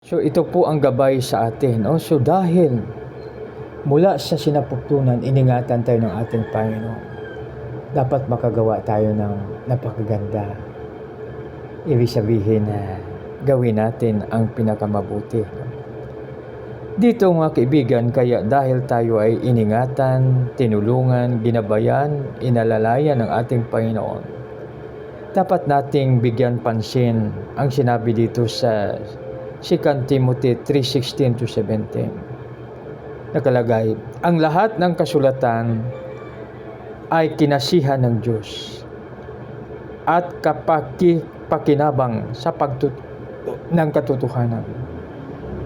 So ito po ang gabay sa atin. No? So dahil mula sa sinapupunan, iningatan tayo ng ating Panginoon, dapat makagawa tayo ng napakaganda. Ibig sabihin na gawin natin ang pinakamabuti. Dito mga kaibigan, kaya dahil tayo ay iningatan, tinulungan, ginabayan, inalalayan ng ating Panginoon, dapat nating bigyan pansin ang sinabi dito sa 2 Timothy 3:16-17. Nakalagay, ang lahat ng kasulatan ay kinasihan ng Diyos at kapakipakinabang sa ng katotohanan,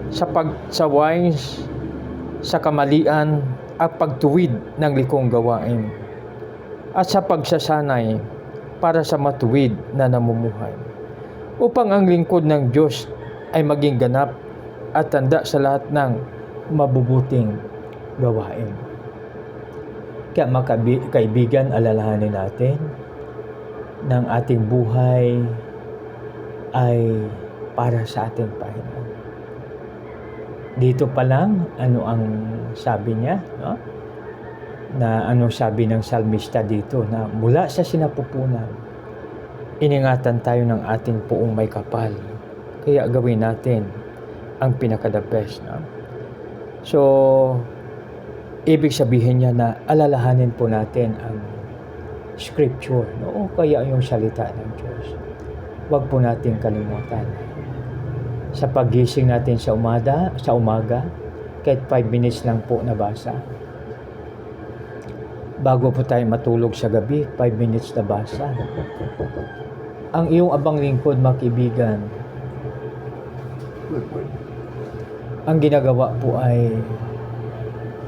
sa pagsaway sa kamalian at pagtuwid ng likong gawain, at sa pagsasanay para sa matuwid na namumuhay, upang ang lingkod ng Diyos ay maging ganap at tanda sa lahat ng mabubuting gawain. Kaya mga kaibigan, alalahanin natin ng ating buhay ay para sa ating Panginoon. Dito pa lang, ano ang sabi niya? No? Na ano sabi ng salmista dito? Na mula sa sinapupunan, iningatan tayo ng ating puong may kapal. Kaya gawin natin ang pinaka-the best. No? So, ibig sabihin niya na alalahanin po natin ang scripture. No? O kaya yung salita ng Diyos. Huwag po natin kalimutan. Sa paggising natin sa umaga, kahit 5 minutes lang po nabasa. Bago po tayo matulog sa gabi, 5 minutes nabasa. Ang iyong abang lingkod, mga kaibigan, ang ginagawa po ay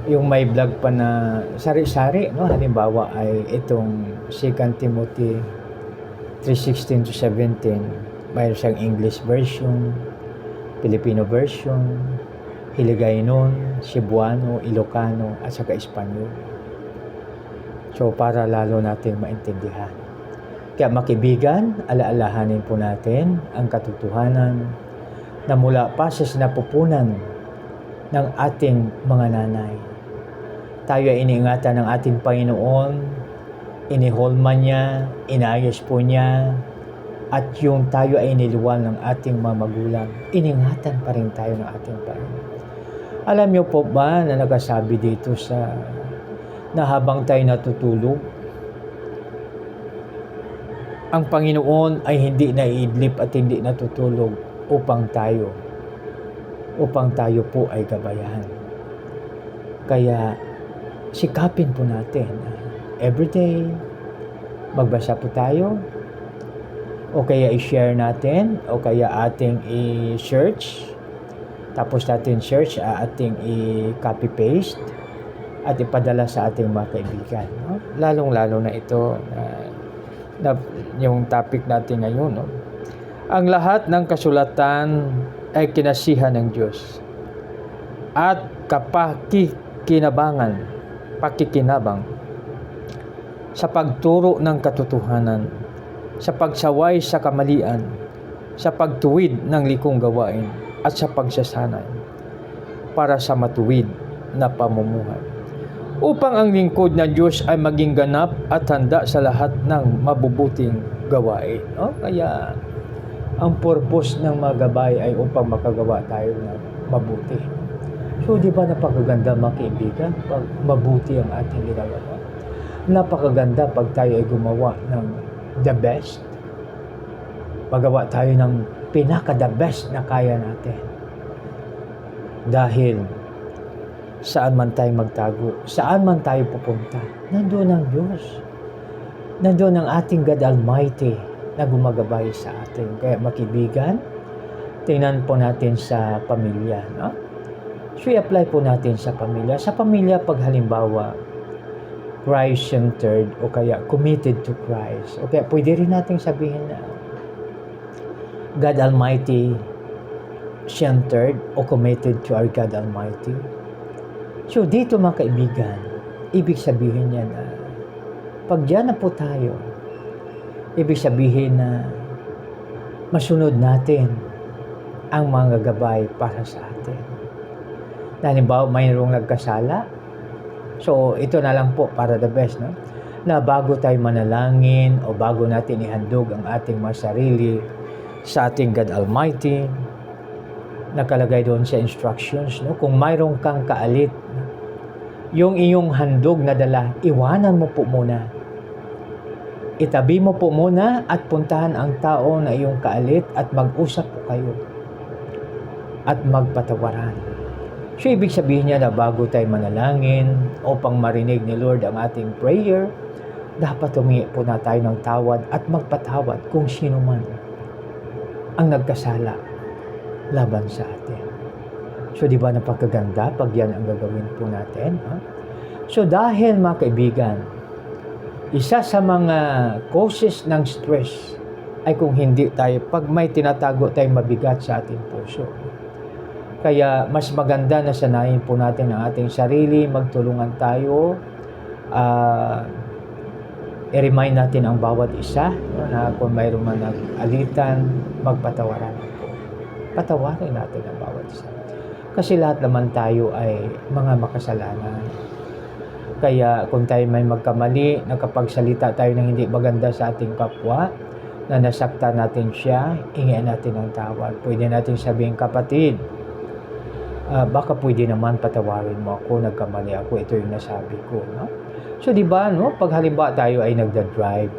yung may vlog pa na sari-sari, no? Halimbawa ay itong 2 Timothy 3:16-17. Mayroon siyang English version, Filipino version, Hiligaynon, Cebuano, Ilocano, at saka Espanyol. So, para lalo natin maintindihan. Kaya makibigan, alaalahanin po natin ang katotohanan na mula pa sa sinapupunan ng ating mga nanay. Tayo ay iniingatan ng ating Panginoon, iniholman niya, inayos po niya, at yung tayo ay iniluwal ng ating mga magulang, iningatan pa rin tayo ng ating Panginoon. Alam niyo po ba na nakasabi dito na habang tayo natutulog, ang Panginoon ay hindi naiidlip at hindi natutulog upang tayo po ay gabayan. Kaya sikapin po natin everyday magbasa po tayo, o kaya i-share natin, o kaya ating i-search, tapos natin search, ating i-copy paste at ipadala sa ating mga kaibigan, no? Lalong-lalo na ito na yung topic natin ngayon, no? Ang lahat ng kasulatan ay kinasihan ng Diyos at pakikinabang sa pagturo ng katotohanan, sa pagsaway sa kamalian, sa pagtuwid ng likong gawain, at sa pagsasanay para sa matuwid na pamumuhay, upang ang lingkod ng Diyos ay maging ganap at handa sa lahat ng mabubuting gawain. No? Kaya ang purpose ng mga gabay ay upang makagawa tayo ng mabuti. So, di ba napakaganda, mga kaibigan, pag mabuti ang ating ginagawa? Napakaganda pag tayo ay gumawa ng the best. Magawa tayo ng pinaka-the best na kaya natin. Dahil saan man tayo magtago, saan man tayo pupunta, nandoon ang Diyos. Nandoon ang ating God Almighty na gumagabay sa atin. Kaya makibigan, tingnan po natin sa pamilya. No? So, i-apply po natin sa pamilya. Sa pamilya, pag halimbawa, Christ-centered o kaya committed to Christ. O kaya pwede rin natin sabihin na God Almighty centered o committed to our God Almighty. So dito mga kaibigan, ibig sabihin niya na pag diyan na po tayo, ibig sabihin na masunod natin ang mga gabay para sa atin. Halimbawa, mayroong nagkasala. So, ito na lang po para the best, no? Na bago tayo manalangin o bago natin ihandog ang ating mga sarili sa ating God Almighty, nakalagay doon sa instructions, no? Kung mayroong kang kaalit, yung iyong handog na dala, iwanan mo po muna. Itabi mo po muna at puntahan ang tao na iyong kaalit at mag-usap po kayo at magpatawaran. So, ibig sabihin niya na bago tayo manalangin upang marinig ni Lord ang ating prayer, dapat humingi po na tayo ng tawad at magpatawad kung sino man ang nagkasala laban sa atin. So, di ba napakaganda pag yan ang gagawin po natin? Ha? So, dahil mga kaibigan, isa sa mga causes ng stress ay kung hindi tayo, pag may tinatago tayong mabigat sa ating puso. Kaya mas maganda na sanayin po natin ang ating sarili, magtulungan tayo, i-remind natin ang bawat isa na kung mayroon man nag-alitan, magpatawaran po. Patawarin natin ang bawat isa. Kasi lahat naman tayo ay mga makasalanan. Kaya kung tayo may magkamali, nakapagsalita tayo ng hindi maganda sa ating kapwa, na nasakta natin siya, ingin natin ang tawad. Pwede natin sabihin, kapatid, baka pwede naman patawarin mo ako, nagkamali ako, ito yung nasabi ko, no? So, di ba, no? Pag halimbawa tayo ay nagda-drive,